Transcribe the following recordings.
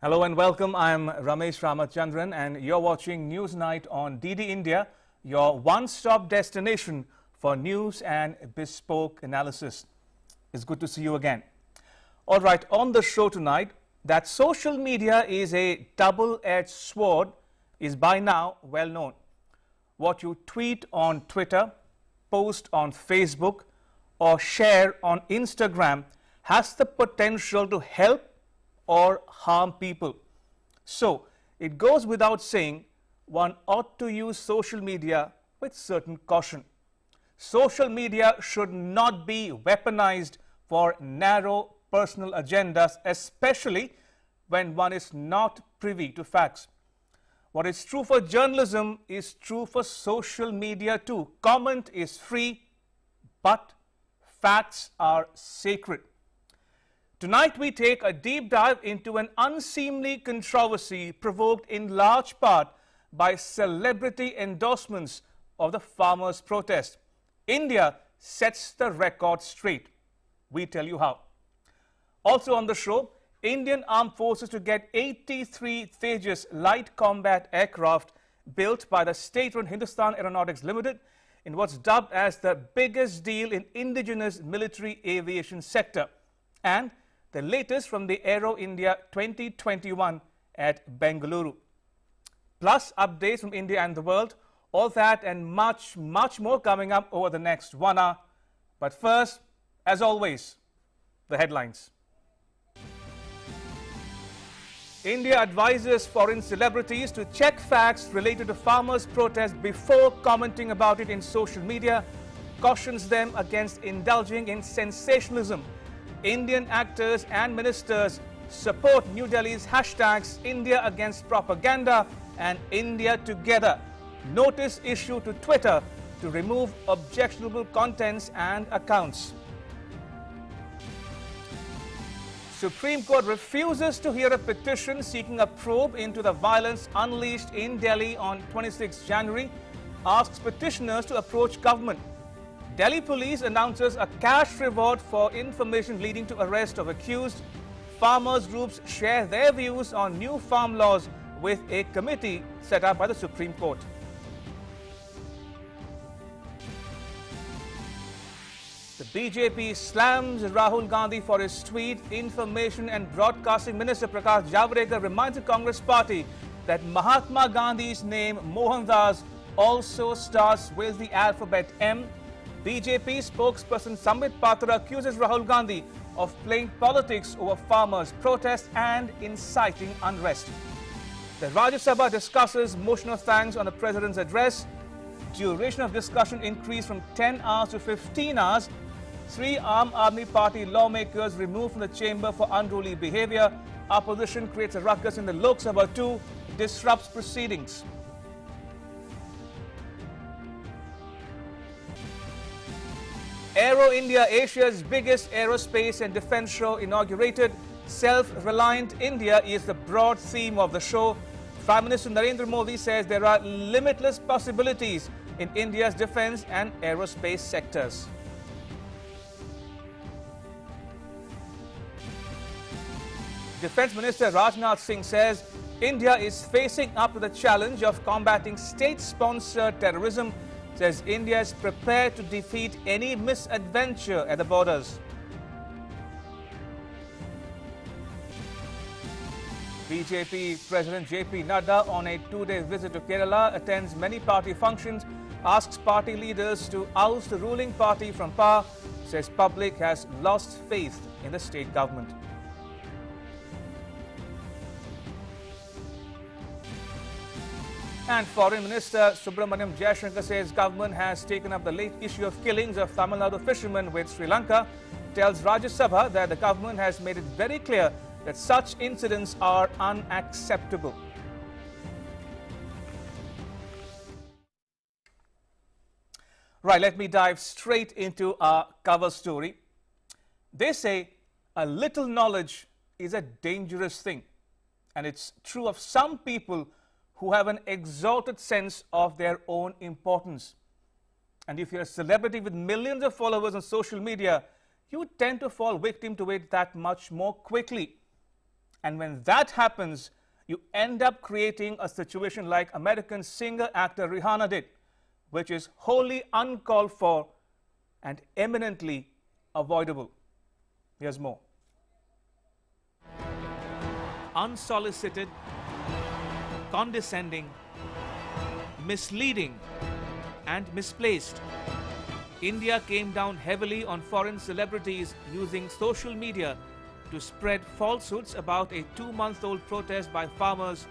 Hello and welcome. I'm Ramesh Ramachandran and you're watching Newsnight on DD India, your one-stop destination for news and bespoke analysis. It's good to see you again. All right, on the show tonight, that social media is a double-edged sword is by now well known. What you tweet on Twitter, post on Facebook, or share on Instagram has the potential to help or harm people. So, it goes without saying, one ought to use social media with certain caution. Social media should not be weaponized for narrow personal agendas, especially when one is not privy to facts. What is true for journalism is true for social media too. Comment is free, but facts are sacred. Tonight we take a deep dive into an unseemly controversy provoked in large part by celebrity endorsements of the farmers' protest. India sets the record straight. We tell you how. Also on the show, Indian Armed Forces to get 83 Tejas light combat aircraft built by the state-run Hindustan Aeronautics Limited in what's dubbed as the biggest deal in indigenous military aviation sector. And the latest from the Aero India 2021 at Bengaluru. Plus updates from India and the world, all that and much more coming up over the next 1 hour. But first, as always, the headlines. India advises foreign celebrities to check facts related to farmers' protest before commenting about it in social media, cautions them against indulging in sensationalism. Indian actors and ministers support New Delhi's hashtags India against propaganda and India together. Notice issued to Twitter to remove objectionable contents and accounts. Supreme Court refuses to hear a petition seeking a probe into the violence unleashed in Delhi on 26 January, asks petitioners to approach government. Delhi police announces a cash reward for information leading to arrest of accused. Farmers groups share their views on new farm laws with a committee set up by the Supreme Court. The BJP slams Rahul Gandhi for his tweet. Information and Broadcasting Minister Prakash Javadekar reminds the Congress party that Mahatma Gandhi's name, Mohandas, also starts with the alphabet M. BJP spokesperson Sambit Patra accuses Rahul Gandhi of playing politics over farmers' protests and inciting unrest. The Rajya Sabha discusses motion of thanks on the President's address. Duration of discussion increased from 10 hours to 15 hours. 3 Aam Aadmi Party lawmakers removed from the chamber for unruly behavior. Opposition creates a ruckus in the Lok Sabha too, disrupts proceedings. Aero India, Asia's biggest aerospace and defense show, inaugurated. Self-reliant India is the broad theme of the show. Prime Minister Narendra Modi says there are limitless possibilities in India's defense and aerospace sectors. Defense Minister Rajnath Singh says India is facing up to the challenge of combating state-sponsored terrorism. Says India is prepared to defeat any misadventure at the borders. BJP President JP Nadda on a 2-day visit to Kerala attends many party functions, asks party leaders to oust the ruling party from power, says public has lost faith in the state government. And Foreign Minister Subramaniam Jaishankar says government has taken up the late issue of killings of Tamil Nadu fishermen with Sri Lanka, tells Rajya Sabha that the government has made it very clear that such incidents are unacceptable. Right, let me dive straight into our cover story. They say a little knowledge is a dangerous thing, and it's true of some people who have an exalted sense of their own importance. And if you're a celebrity with millions of followers on social media, you tend to fall victim to it that much more quickly. And when that happens, you end up creating a situation like American singer-actor Rihanna did, which is wholly uncalled for and eminently avoidable. Here's more. Unsolicited, condescending, misleading, and misplaced. India came down heavily on foreign celebrities using social media to spread falsehoods about a 2-month-old protest by farmers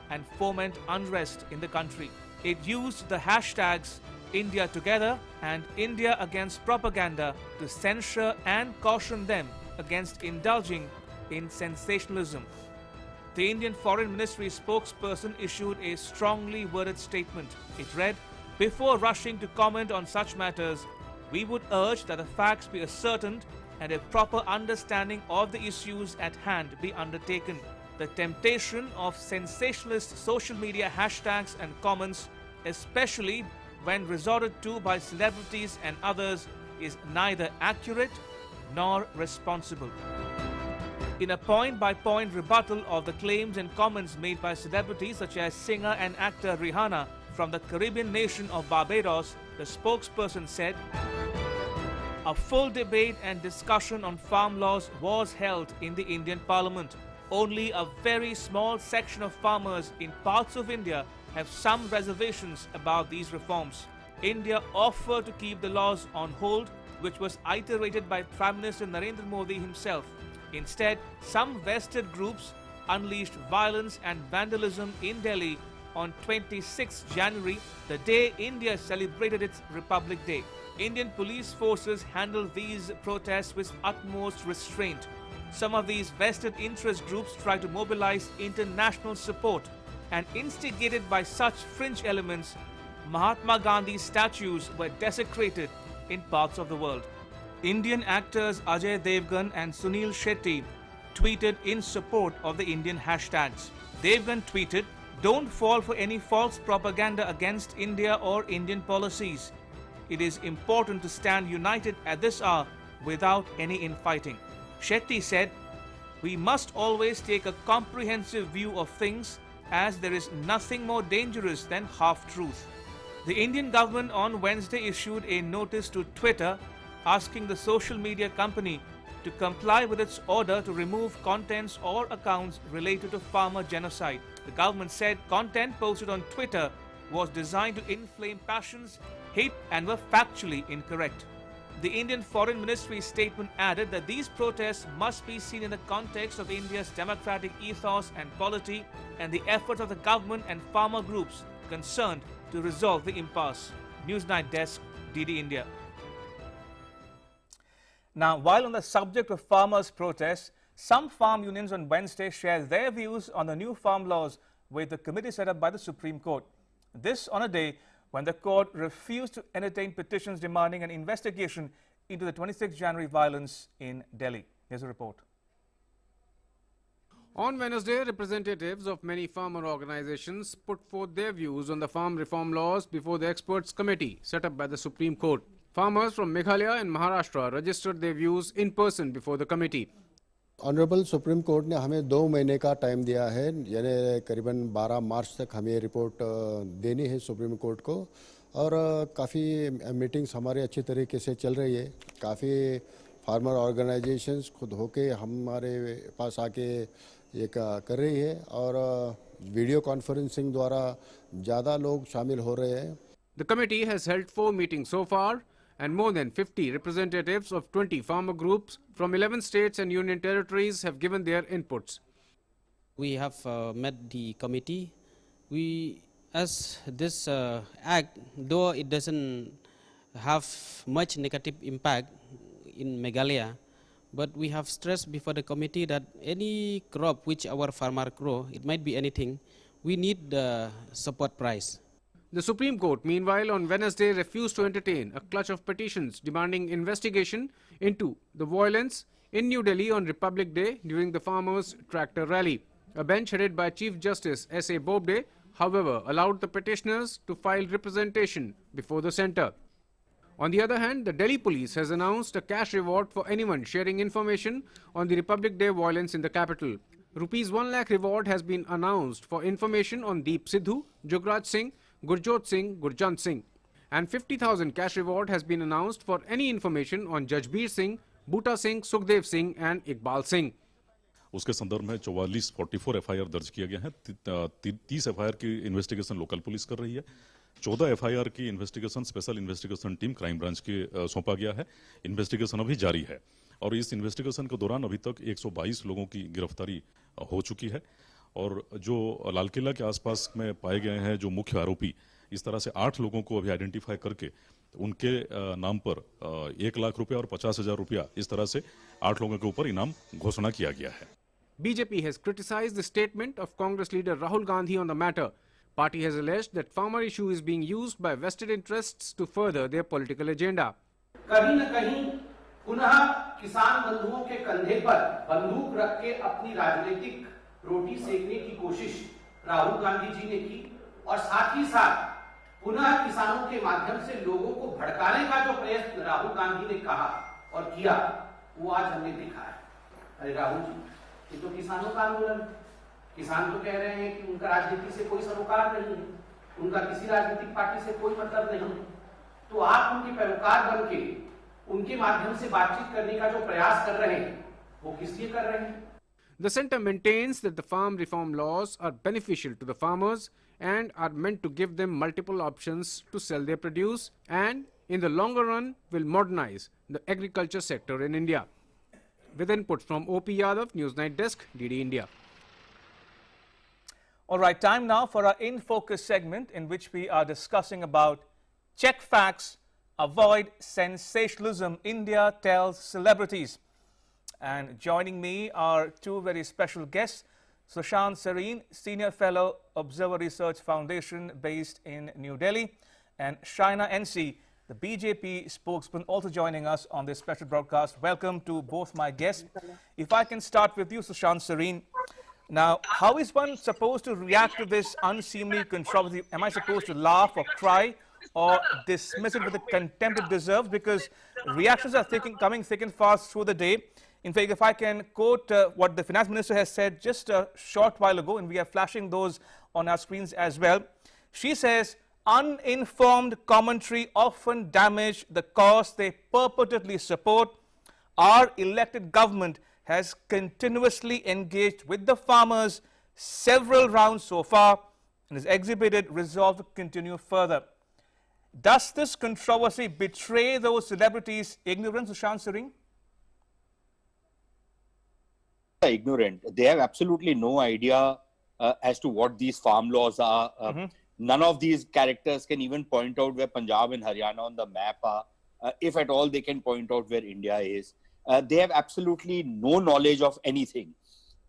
and foment unrest in the country. It used the hashtags India Together and India Against Propaganda to censure and caution them against indulging in sensationalism. The Indian Foreign Ministry spokesperson issued a strongly worded statement. It read, "Before rushing to comment on such matters, we would urge that the facts be ascertained and a proper understanding of the issues at hand be undertaken. The temptation of sensationalist social media hashtags and comments, especially when resorted to by celebrities and others, is neither accurate nor responsible." In a point-by-point rebuttal of the claims and comments made by celebrities such as singer and actor Rihanna from the Caribbean nation of Barbados, the spokesperson said, "A full debate and discussion on farm laws was held in the Indian Parliament. Only a very small section of farmers in parts of India have some reservations about these reforms. India offered to keep the laws on hold, which was iterated by Prime Minister Narendra Modi himself. Instead, some vested groups unleashed violence and vandalism in Delhi on 26 January, the day India celebrated its Republic Day. Indian police forces handled these protests with utmost restraint. Some of these vested interest groups tried to mobilize international support, and instigated by such fringe elements, Mahatma Gandhi's statues were desecrated in parts of the world." Indian actors Ajay Devgan and Sunil Shetty tweeted in support of the Indian hashtags. Devgan tweeted, "Don't fall for any false propaganda against India or Indian policies. It is important to stand united at this hour without any infighting." Shetty said, "We must always take a comprehensive view of things, as there is nothing more dangerous than half-truth." The Indian government on Wednesday issued a notice to Twitter asking the social media company to comply with its order to remove contents or accounts related to farmer genocide. The government said content posted on Twitter was designed to inflame passions, hate, and were factually incorrect. The Indian Foreign Ministry statement added that these protests must be seen in the context of India's democratic ethos and polity and the efforts of the government and farmer groups concerned to resolve the impasse. Newsnight Desk, DD India. Now, while on the subject of farmers' protests, some farm unions on Wednesday shared their views on the new farm laws with the committee set up by the Supreme Court. This on a day when the court refused to entertain petitions demanding an investigation into the 26 January violence in Delhi. Here's a report. On Wednesday, representatives of many farmer organizations put forth their views on the farm reform laws before the experts committee set up by the Supreme Court. Farmers from Meghalaya and Maharashtra registered their views in person before the committee. Honourable supreme court ने हमें 2 महीने का time दिया है, यानी करीबन 12 मार्च तक हमें रिपोर्ट देनी है सुप्रीम कोर्ट को, और काफ़ी मीटिंग्स हमारे अच्छी तरीके से चल रही है। काफ़ी फार्मर ऑर्गेनाइजेशंस खुद होके हमारे पास आके ये कर रही है, और वीडियो कॉन्फ्रेंसिंग द्वारा ज़्यादा लोग शामिल हो रहे हैं। The committee has held 4 meetings so far, and more than 50 representatives of 20 farmer groups from 11 states and union territories have given their inputs. We have met the committee. As this act, though it doesn't have much negative impact in Meghalaya, but we have stressed before the committee that any crop which our farmer grow, it might be anything, we need the support price. The Supreme Court, meanwhile, on Wednesday refused to entertain a clutch of petitions demanding investigation into the violence in New Delhi on Republic Day during the farmers' tractor rally. A bench headed by Chief Justice S.A. Bobde, however, allowed the petitioners to file representation before the centre. On the other hand, the Delhi police has announced a cash reward for anyone sharing information on the Republic Day violence in the capital. Rupees 1 lakh reward has been announced for information on Deep Sidhu, Jugraj Singh, Gurjot Singh, Gurjant Singh. And 50,000 cash reward has been announced for any information on Jajbir Singh, Bhuta Singh, Sukhdev Singh and Iqbal Singh. उसके संदर्भ में 44 FIR दर्ज किया गया है। 30 FIR की investigation local police कर रही है। 14 एफआईआर की investigation special investigation team crime branch के सौंपा गया है। इन्वेस्टिगेशन अभी जारी है और इस इन्वेस्टिगेशन के दौरान अभी तक 122 लोगों की गिरफ्तारी हो चुकी है और जो लाल किला के आसपास में पाए गए हैं जो मुख्य आरोपी, इस तरह से 8 लोगों को अभी आइडेंटिफाई करके उनके नाम पर 1 लाख रुपया और 50,000 रुपया इस तरह से 8 लोगों के ऊपर इनाम घोषणा किया गया है। BJP has criticized the statement of Congress leader Rahul Gandhi on the matter. Party has alleged that farmer issue is being used by vested interests to further their political agenda. कहीं न कहीं पुनः किसान बंधुओं के कंधे पर बंदूक रख के अपनी राजनीतिक रोटी सेकने की कोशिश राहुल गांधी जी ने की और साथ ही साथ पुनः किसानों के माध्यम से लोगों को भड़काने का जो प्रयत्न राहुल गांधी ने कहा और किया, वो आज हमने देखा है। अरे राहुल जी, ये तो किसानों का आंदोलन, किसान तो कह रहे हैं कि उनका राजनीति से कोई सरोकार नहीं है, उनका किसी राजनीतिक पार्टी से कोई मतलब नहीं है, तो आप उनके पैरोकार बन के उनके माध्यम से बातचीत करने का जो प्रयास कर रहे हैं, वो किस लिए कर रहे हैं? The centre maintains that the farm reform laws are beneficial to the farmers and are meant to give them multiple options to sell their produce and in the longer run will modernize the agriculture sector in India. With input from OP Yadav, Newsnight Desk, DD India. All right, time now for our In Focus segment in which we are discussing about check facts, avoid sensationalism, India tells celebrities. And joining me are two very special guests, Sushants Sareen, Senior Fellow, Observer Research Foundation based in New Delhi, and Shaina NC, the BJP spokesman, also joining us on this special broadcast. Welcome to both my guests. If I can start with you, Sushant Sareen. Now, how is one supposed to react to this unseemly controversy? Am I supposed to laugh or cry or dismiss it with the contempt it deserves? Because reactions are coming thick and fast through the day. In fact, if I can quote what the finance minister has said just a short while ago, and we are flashing those on our screens as well. She says, uninformed commentary often damage the cause they purportedly support. Our elected government has continuously engaged with the farmers several rounds so far and has exhibited resolve to continue further. Does this controversy betray those celebrities' ignorance, Sushant Sareen? Ignorant. They have absolutely no idea as to what these farm laws are. None of these characters can even point out where Punjab and Haryana on the map are. If at all, they can point out where India is. They have absolutely no knowledge of anything.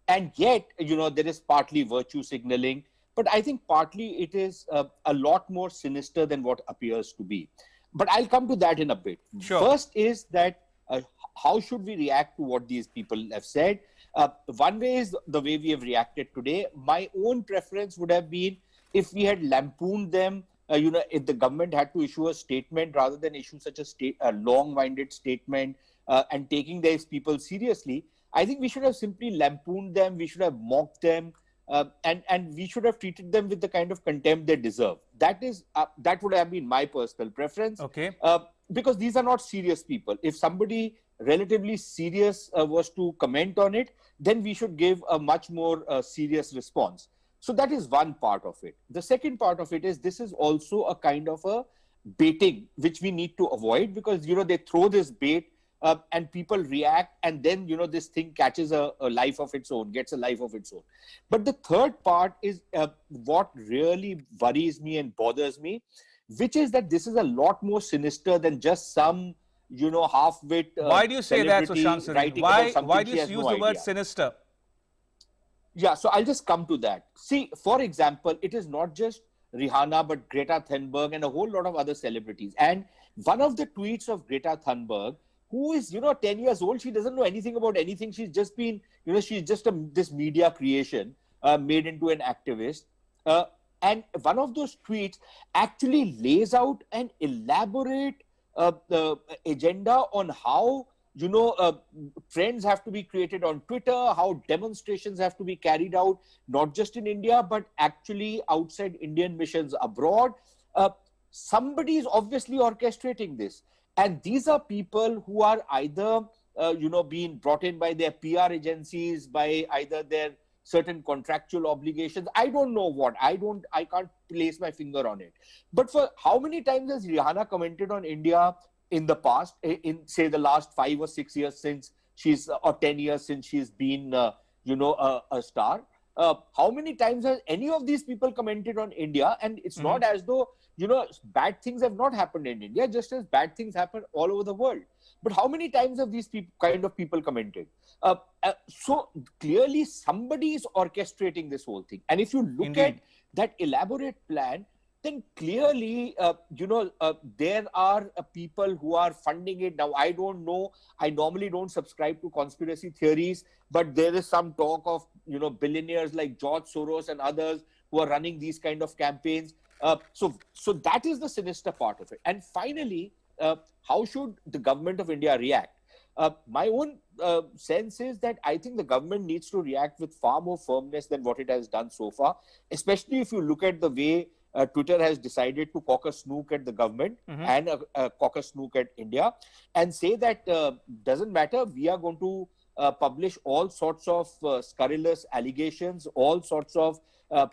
And yet, you know, there is partly virtue signaling, but I think partly it is a lot more sinister than what appears to be. But I'll come to that in a bit. Sure. First is that how should we react to what these people have said? One way is the way we have reacted today. My own preference would have been if we had lampooned them, you know, if the government had to issue a statement rather than issue such a long-winded statement and taking these people seriously. I think we should have simply lampooned them, we should have mocked them, and we should have treated them with the kind of contempt they deserve. That would have been my personal preference. Okay. Because these are not serious people. If somebody relatively serious was to comment on it, then we should give a much more serious response. So that is one part of it. The second part of it is this is also a kind of a baiting which we need to avoid, because, you know, they throw this bait and people react, and then, you know, this thing catches a life of its own, gets a life of its own. But the third part is what really worries me and bothers me, which is that this is a lot more sinister than just some, you know, half-wit Why do you say that, Sushant Sareen? Why do you use the word sinister? Yeah, so I'll just come to that. See, for example, it is not just Rihanna, but Greta Thunberg and a whole lot of other celebrities. And one of the tweets of Greta Thunberg, who is, you know, 10 years old, she doesn't know anything about anything. She's just been, you know, she's just this media creation made into an activist. And one of those tweets actually lays out an elaborate agenda on how, trends have to be created on Twitter, how demonstrations have to be carried out, not just in India, but actually outside Indian missions abroad. Somebody is obviously orchestrating this. And these are people who are either, being brought in by their PR agencies, by either their certain contractual obligations. I don't know what. I can't place my finger on it. But for how many times has Rihanna commented on India in the past, in say the last 5 or 6 years since she's, or 10 years since she's been, a star? How many times has any of these people commented on India? And it's not as though, bad things have not happened in India, just as bad things happen all over the world. But how many times have these kind of people commented? So clearly somebody is orchestrating this whole thing. And if you look at that elaborate plan, then clearly, there are people who are funding it. Now, I don't know. I normally don't subscribe to conspiracy theories, but there is some talk of, billionaires like George Soros and others who are running these kind of campaigns. So that is the sinister part of it. And finally, how should the government of India react? My own sense is that I think the government needs to react with far more firmness than what it has done so far, especially if you look at the way Twitter has decided to cock a snook at the government and cock a snook at India, and say that doesn't matter, we are going to publish all sorts of scurrilous allegations, all sorts of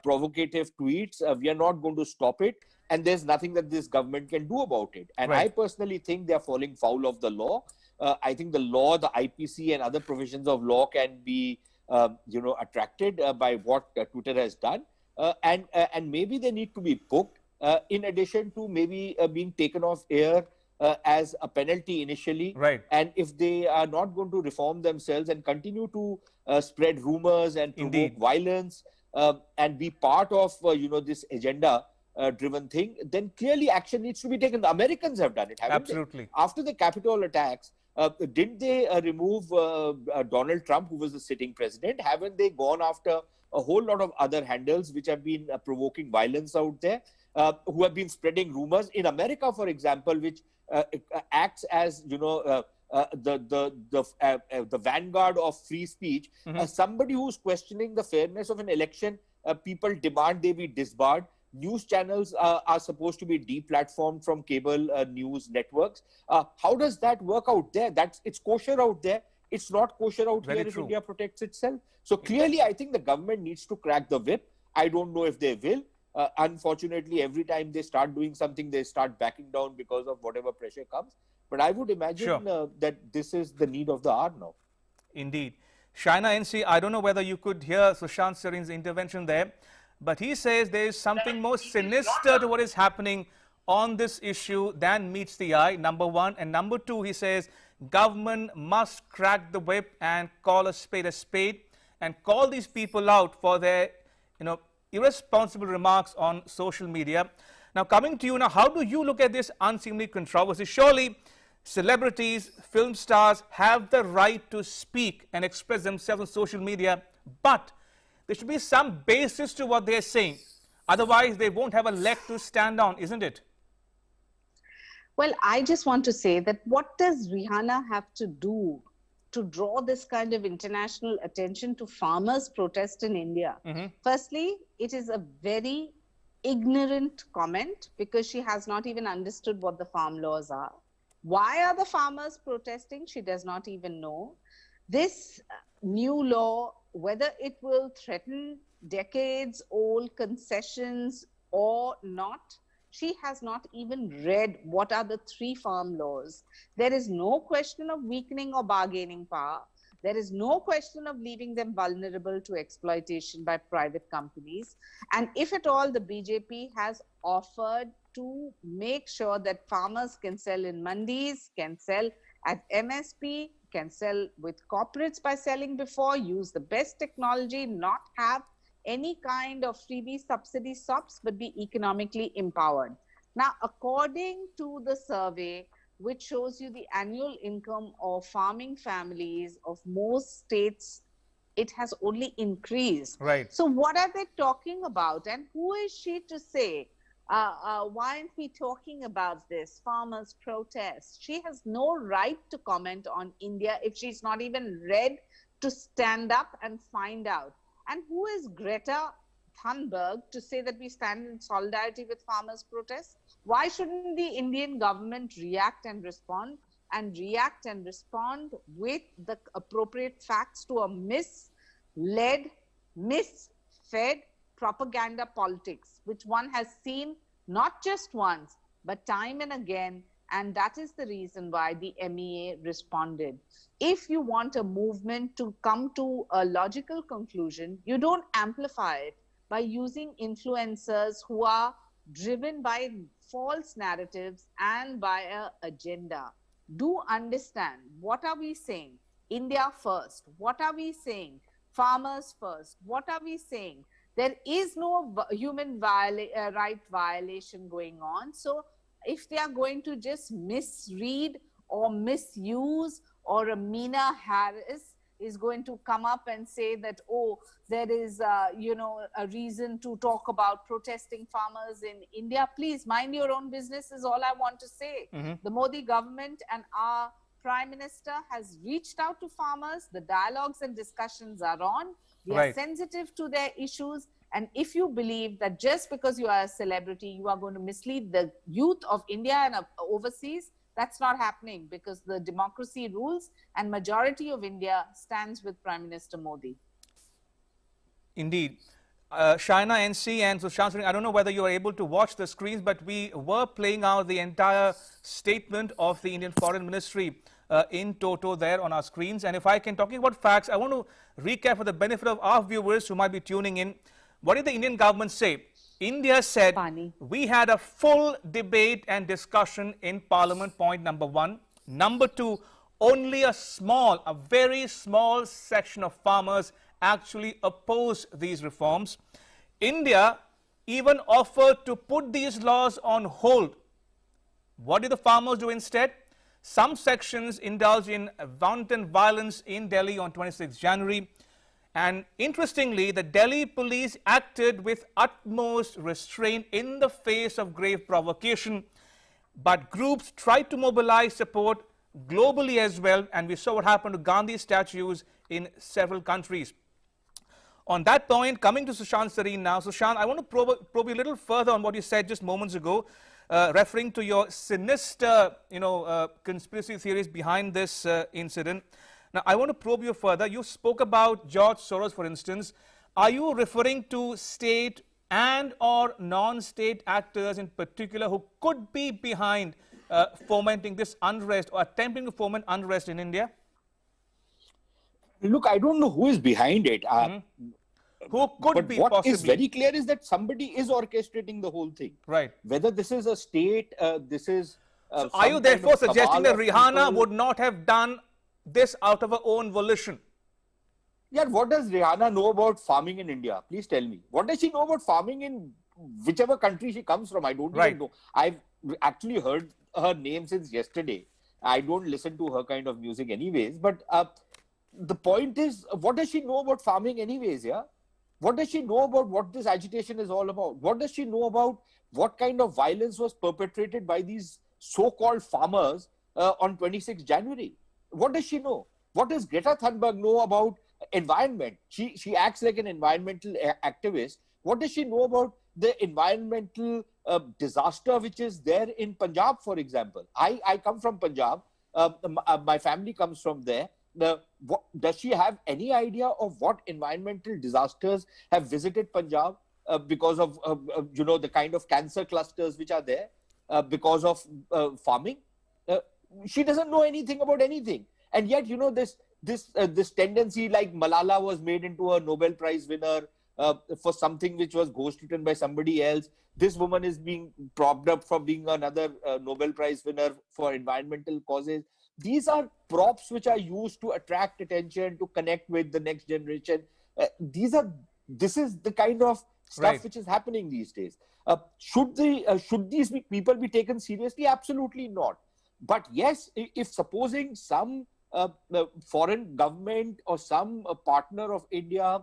provocative tweets. We are not going to stop it. And there's nothing that this government can do about it. And I personally think they're falling foul of the law. I think the law, the IPC and other provisions of law can be, attracted by what Twitter has done. And maybe they need to be booked in addition to maybe being taken off air as a penalty initially. Right. And if they are not going to reform themselves and continue to spread rumors and provoke violence and be part of, this agenda driven thing, then clearly action needs to be taken. The Americans have done it, haven't they? After the Capitol attacks, didn't they remove Donald Trump, who was the sitting president? Haven't they gone after a whole lot of other handles which have been provoking violence out there, who have been spreading rumors? In America, for example, which acts as, the vanguard of free speech, somebody who's questioning the fairness of an election, people demand they be disbarred. News channels are supposed to be deplatformed from cable news networks. How does that work out there? It's kosher out there. It's not kosher out here if India protects itself. So clearly, I think the government needs to crack the whip. I don't know if they will. Unfortunately, every time they start doing something, they start backing down because of whatever pressure comes. But I would imagine that this is the need of the hour now. Indeed. Shaina NC, I don't know whether you could hear Sushant Sarin's intervention there, but he says there is something more sinister to what is happening on this issue than meets the eye, number one. And number two, he says government must crack the whip and call a spade and call these people out for their, irresponsible remarks on social media. Now, coming to you now, how do you look at this unseemly controversy? Surely celebrities, film stars have the right to speak and express themselves on social media, but there should be some basis to what they're saying. Otherwise, they won't have a leg to stand on, isn't it? Well, I just want to say that what does Rihanna have to do to draw this kind of international attention to farmers' protest in India? Firstly, it is a very ignorant comment because she has not even understood what the farm laws are. Why are the farmers protesting? She does not even know. This new law, whether it will threaten decades-old concessions or not, she has not even read what are the 3 farm laws. There is no question of weakening or bargaining power. There is no question of leaving them vulnerable to exploitation by private companies. And if at all, the BJP has offered to make sure that farmers can sell in mandis, can sell at MSP, can sell with corporates by selling before, use the best technology, not have any kind of freebie subsidy stops, but be economically empowered. Now, according to the survey, which shows you the annual income of farming families of most states, it has only increased. Right. So what are they talking about? And who is she to say Why aren't we talking about this? Farmers' protest. She has no right to comment on India if she's not even read to stand up and find out. And who is Greta Thunberg to say that we stand in solidarity with farmers' protests? Why shouldn't the Indian government react and respond with the appropriate facts to a misled, misfed propaganda politics, which one has seen not just once, but time and again. And that is the reason why the MEA responded. If you want a movement to come to a logical conclusion, you don't amplify it by using influencers who are driven by false narratives and by an agenda. Do understand, what are we saying? India first. What are we saying? Farmers first. What are we saying? There is no human right violation going on. So if they are going to just misread or misuse, or a Meena Harris is going to come up and say that, oh, there is, a reason to talk about protesting farmers in India, please mind your own business is all I want to say. The Modi government and our Prime Minister has reached out to farmers. The dialogues and discussions are on. We are sensitive to their issues. And if you believe that just because you are a celebrity, you are going to mislead the youth of India and overseas, that's not happening, because the democracy rules and majority of India stands with Prime Minister Modi. Indeed. Shaina NC and Sushants, I don't know whether you are able to watch the screens, but we were playing out the entire statement of the Indian Foreign Ministry in toto there on our screens. And if I can, talking about facts, I want to recap for the benefit of our viewers who might be tuning in. What did the Indian government say? India said, we had a full debate and discussion in Parliament, point number one. Number two, only a very small section of farmers actually oppose these reforms. India even offered to put these laws on hold. What did the farmers do instead? Some sections indulged in wanton violence in Delhi on 26 January. And interestingly, the Delhi police acted with utmost restraint in the face of grave provocation. But groups tried to mobilize support globally as well. And we saw what happened to Gandhi statues in several countries. On that point, coming to Sushant Sareen now. Sushant, I want to probe you a little further on what you said just moments ago, referring to your sinister, conspiracy theories behind this incident. Now, I want to probe you further. You spoke about George Soros, for instance. Are you referring to state and or non-state actors in particular who could be behind fomenting this unrest or attempting to foment unrest in India? Look, I don't know who is behind it. Who could be possibly? What is very clear is that somebody is orchestrating the whole thing. Right. Whether this is a state, this is... So are you therefore suggesting that Rihanna would not have done this out of her own volition? Yeah, what does Rihanna know about farming in India? Please tell me. What does she know about farming in whichever country she comes from? I don't even know. I've actually heard her name since yesterday. I don't listen to her kind of music anyways. But the point is, what does she know about farming anyways? Yeah. What does she know about what this agitation is all about? What does she know about what kind of violence was perpetrated by these so-called farmers on 26 January? What does she know? What does Greta Thunberg know about environment? She acts like an environmental activist. What does she know about the environmental disaster which is there in Punjab, for example? I come from Punjab. My family comes from there. Does she have any idea of what environmental disasters have visited Punjab because of the kind of cancer clusters which are there because of farming? She doesn't know anything about anything, and yet this tendency, like Malala was made into a Nobel Prize winner for something which was ghostwritten by somebody else. This woman is being propped up for being another Nobel Prize winner for environmental causes. These are props which are used to attract attention, to connect with the next generation. This is the kind of stuff which is happening these days. Should these people be taken seriously? Absolutely not. But yes, if supposing some foreign government or some partner of India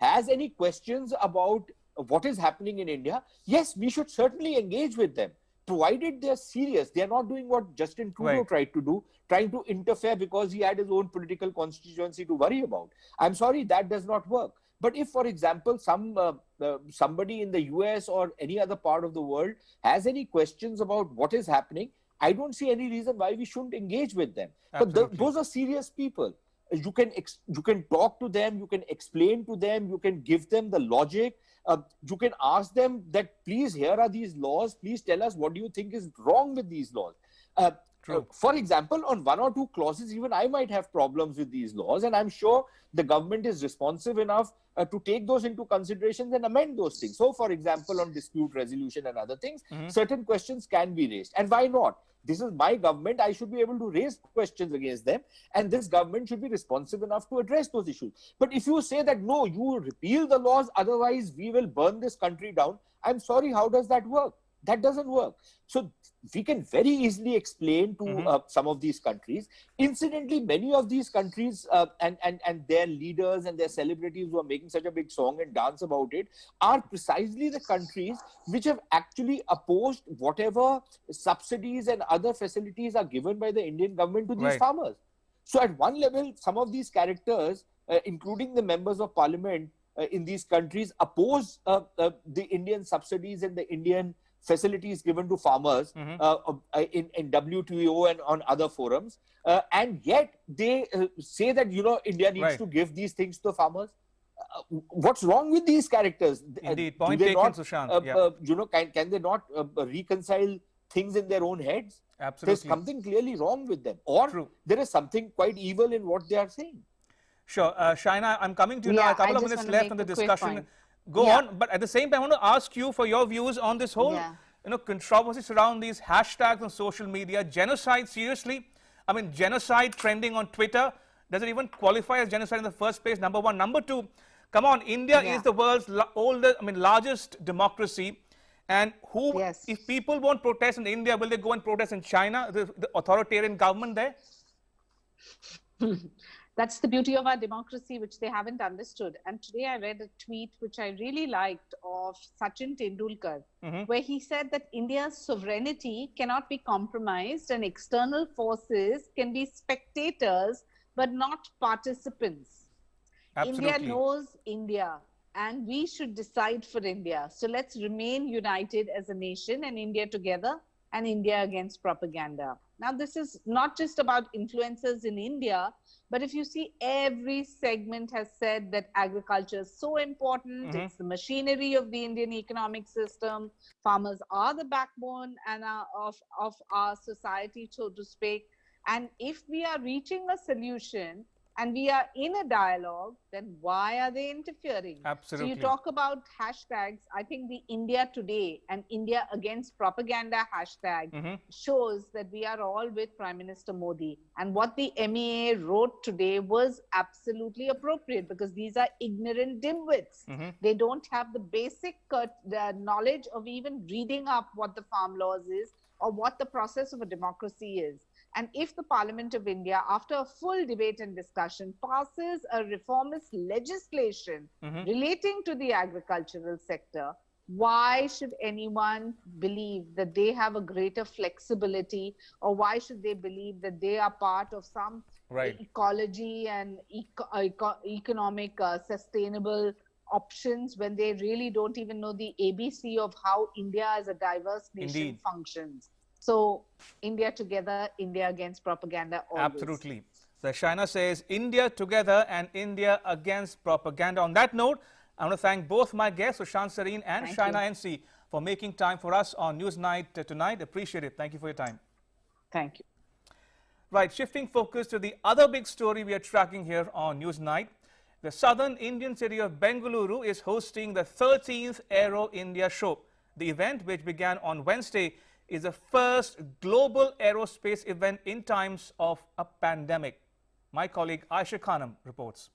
has any questions about what is happening in India, yes, we should certainly engage with them, provided they're serious. They're not doing what Justin Trudeau tried to do, trying to interfere because he had his own political constituency to worry about. I'm sorry, that does not work. But if, for example, somebody in the US or any other part of the world has any questions about what is happening, I don't see any reason why we shouldn't engage with them. But those are serious people. You can talk to them, you can explain to them, you can give them the logic. You can ask them that, please, here are these laws. Please tell us what do you think is wrong with these laws. For example, on one or two clauses, even I might have problems with these laws, and I'm sure the government is responsive enough to take those into consideration and amend those things. So, for example, on dispute resolution and other things, certain questions can be raised. And why not? This is my government. I should be able to raise questions against them, and this government should be responsive enough to address those issues. But if you say that, no, you repeal the laws, otherwise we will burn this country down, I'm sorry, how does that work? That doesn't work. So we can very easily explain to some of these countries. Incidentally, many of these countries and their leaders and their celebrities who are making such a big song and dance about it are precisely the countries which have actually opposed whatever subsidies and other facilities are given by the Indian government to these farmers. So at one level, some of these characters, including the members of parliament in these countries, oppose the Indian subsidies and the Indian facilities given to farmers in WTO and on other forums, and yet they say that, you know, India needs to give these things to farmers. What's wrong with these characters? Indeed, point taken, Sushant. You know, can they not reconcile things in their own heads? Absolutely. There's something clearly wrong with them, or there is something quite evil in what they are saying. Sure, Shaina, I'm coming to you now. A couple of minutes left on the discussion. Go on, but at the same time, I want to ask you for your views on this whole, you know, controversy surrounding these hashtags on social media. Genocide, seriously? I mean, genocide trending on Twitter. Does it even qualify as genocide in the first place? Number one. Number two, come on, India is the world's largest democracy. And if people won't protest in India, will they go and protest in China, the authoritarian government there? That's the beauty of our democracy, which they haven't understood. And today I read a tweet which I really liked of Sachin Tendulkar, where he said that India's sovereignty cannot be compromised and external forces can be spectators but not participants. Absolutely. India knows India, and we should decide for India. So let's remain united as a nation, and India together and India against propaganda. Now, this is not just about influencers in India, but if you see, every segment has said that agriculture is so important. It's the machinery of the Indian economic system. Farmers are the backbone and of our society, so to speak. And if we are reaching a solution and we are in a dialogue, then why are they interfering? Absolutely. So you talk about hashtags. I think the India Today and India Against Propaganda hashtag shows that we are all with Prime Minister Modi. And what the MEA wrote today was absolutely appropriate, because these are ignorant dimwits. They don't have the basic knowledge of even reading up what the farm laws is or what the process of a democracy is. And if the Parliament of India, after a full debate and discussion, passes a reformist legislation relating to the agricultural sector, why should anyone believe that they have a greater flexibility, or why should they believe that they are part of some ecology and economic sustainable options, when they really don't even know the ABC of how India as a diverse nation functions? So, India together, India against propaganda. Always. Absolutely. So, Shaina says, India together and India against propaganda. On that note, I want to thank both my guests, Sushant Sareen and Shaina NC, for making time for us on Newsnight tonight. Appreciate it. Thank you for your time. Thank you. Right, shifting focus to the other big story we are tracking here on Newsnight. The southern Indian city of Bengaluru is hosting the 13th Aero India show. The event, which began on Wednesday, is the first global aerospace event in times of a pandemic. My colleague Aisha Khanam reports.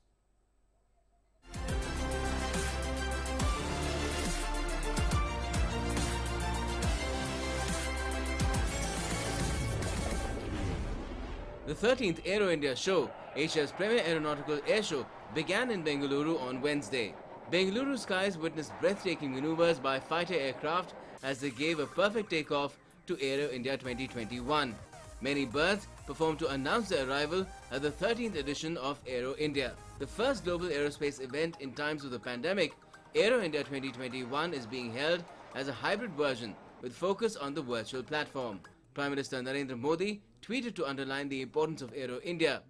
The 13th Aero India show, Asia's premier aeronautical air show, began in Bengaluru on Wednesday. Bengaluru skies witnessed breathtaking maneuvers by fighter aircraft as they gave a perfect takeoff to Aero India 2021. Many birds performed to announce their arrival at the 13th edition of Aero India. The first global aerospace event in times of the pandemic, Aero India 2021 is being held as a hybrid version with focus on the virtual platform. Prime Minister Narendra Modi tweeted to underline the importance of Aero India.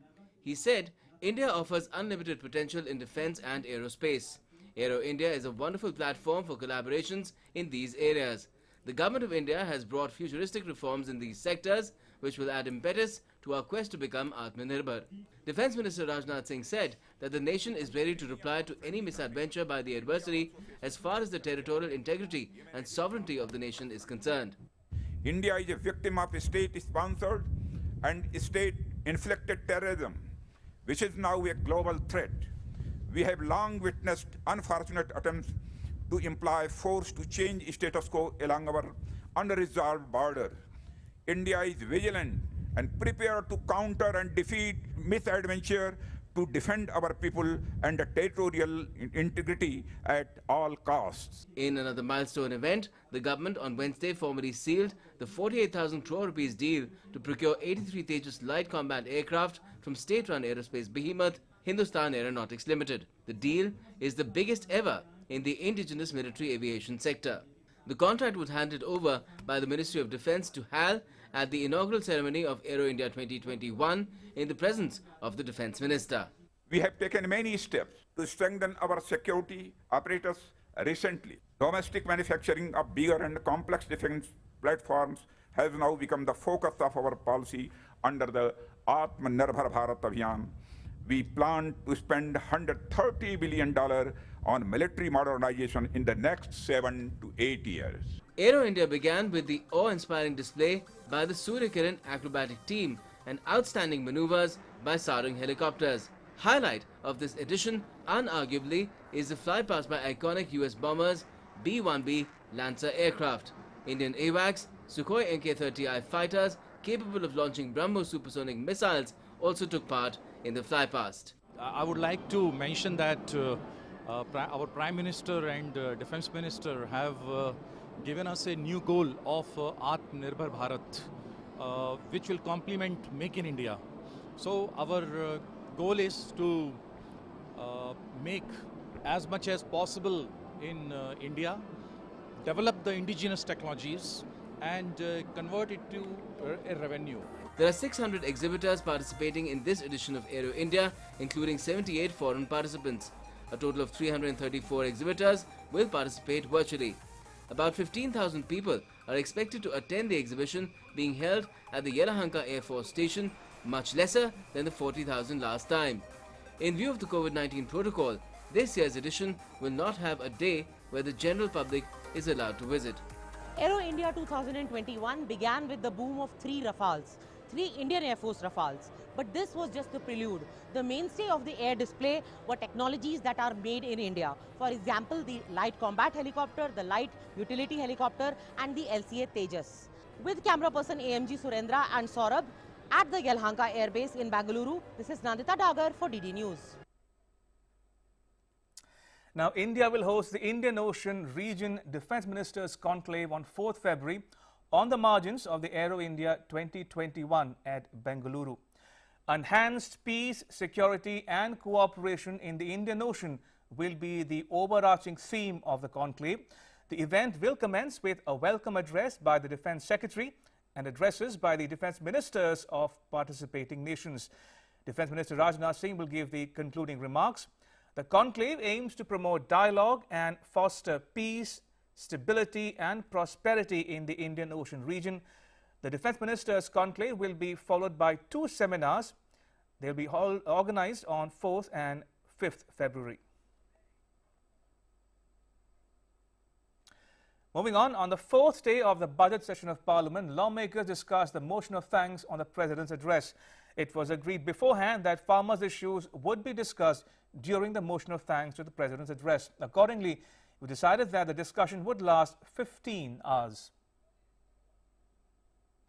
He said, India offers unlimited potential in defense and aerospace. Aero India is a wonderful platform for collaborations in these areas. The Government of India has brought futuristic reforms in these sectors, which will add impetus to our quest to become Atmanirbhar. Defence Minister Rajnath Singh said that the nation is ready to reply to any misadventure by the adversary as far as the territorial integrity and sovereignty of the nation is concerned. India is a victim of state-sponsored and state-inflicted terrorism, which is now a global threat. We have long witnessed unfortunate attempts to employ force to change status quo along our unresolved border. India is vigilant and prepared to counter and defeat misadventure to defend our people and the territorial integrity at all costs. In another milestone event, the government on Wednesday formally sealed the 48,000 crore rupees deal to procure 83 Tejas light combat aircraft from state-run aerospace behemoth Hindustan Aeronautics Limited. The deal is the biggest ever in the indigenous military aviation sector. The contract was handed over by the Ministry of Defence to HAL at the inaugural ceremony of Aero India 2021 in the presence of the Defence Minister. We have taken many steps to strengthen our security apparatus recently. Domestic manufacturing of bigger and complex defence platforms has now become the focus of our policy under the Atmanirbhar Bharat Abhiyan. We plan to spend $130 billion on military modernization in the next 7 to 8 years. Aero India began with the awe-inspiring display by the Surya Kiran acrobatic team and outstanding maneuvers by Sarang helicopters. Highlight of this edition, unarguably, is the flypast by iconic US bombers B-1B Lancer aircraft. Indian AWACS, Sukhoi Mk-30I fighters capable of launching BrahMos supersonic missiles also took part in the flypast. I would like to mention that our Prime Minister and Defence Minister have given us a new goal of Atmanirbhar Bharat, which will complement Make in India. So our goal is to make as much as possible in India, develop the indigenous technologies and convert it to a revenue. There are 600 exhibitors participating in this edition of Aero India, including 78 foreign participants. A total of 334 exhibitors will participate virtually. About 15,000 people are expected to attend the exhibition being held at the Yelahanka Air Force Station, much lesser than the 40,000 last time. In view of the COVID-19 protocol, this year's edition will not have a day where the general public is allowed to visit. Aero India 2021 began with the boom of 3 Rafales, 3 Indian Air Force Rafales. But this was just the prelude. The mainstay of the air display were technologies that are made in India. For example, the light combat helicopter, the light utility helicopter and the LCA Tejas. With camera person AMG Surendra and Saurabh at the Yelahanka Air Base in Bengaluru, this is Nandita Dagar for DD News. Now, India will host the Indian Ocean Region Defence Ministers Conclave on 4th February on the margins of the Aero India 2021 at Bengaluru. Enhanced peace, security and cooperation in the Indian Ocean will be the overarching theme of the conclave. The event will commence with a welcome address by the Defence Secretary and addresses by the Defence Ministers of participating nations. Defence Minister Rajnath Singh will give the concluding remarks. The conclave aims to promote dialogue and foster peace, stability and prosperity in the Indian Ocean region. The Defence Ministers' conclave will be followed by 2 seminars. They will be organized on 4th and 5th February. Moving on the 4th day of the budget session of Parliament, lawmakers discussed the motion of thanks on the President's address. It was agreed beforehand that farmers' issues would be discussed during the motion of thanks to the President's address. Accordingly, we decided that the discussion would last 15 hours.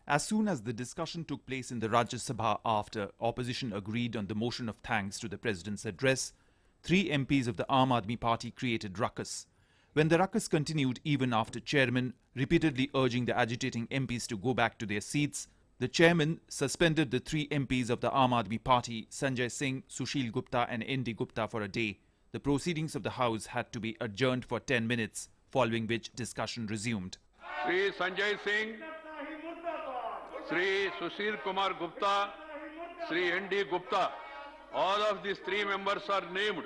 As soon as the discussion took place in the Rajya Sabha after opposition agreed on the motion of thanks to the President's address, 3 MPs of the Aam Aadmi Party created ruckus. When the ruckus continued even after chairman repeatedly urging the agitating MPs to go back to their seats, the chairman suspended the 3 MPs of the Aam Aadmi Party, Sanjay Singh, Sushil Gupta and ND Gupta, for a day. The proceedings of the House had to be adjourned for 10 minutes, following which discussion resumed. Sri Sanjay Singh, Sri Sushil Kumar Gupta, Sri ND Gupta, all of these 3 members are named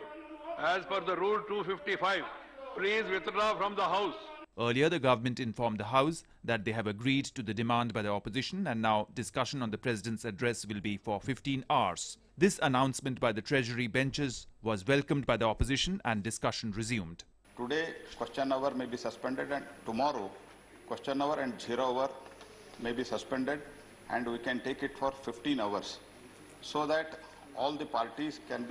as per the Rule 255. Please withdraw from the House. Earlier, the government informed the House that they have agreed to the demand by the opposition, and now discussion on the President's address will be for 15 hours. This announcement by the Treasury benches was welcomed by the opposition and discussion resumed. Today, question hour may be suspended, and tomorrow, question hour and 0 hour may be suspended, and we can take it for 15 hours, so that all the parties can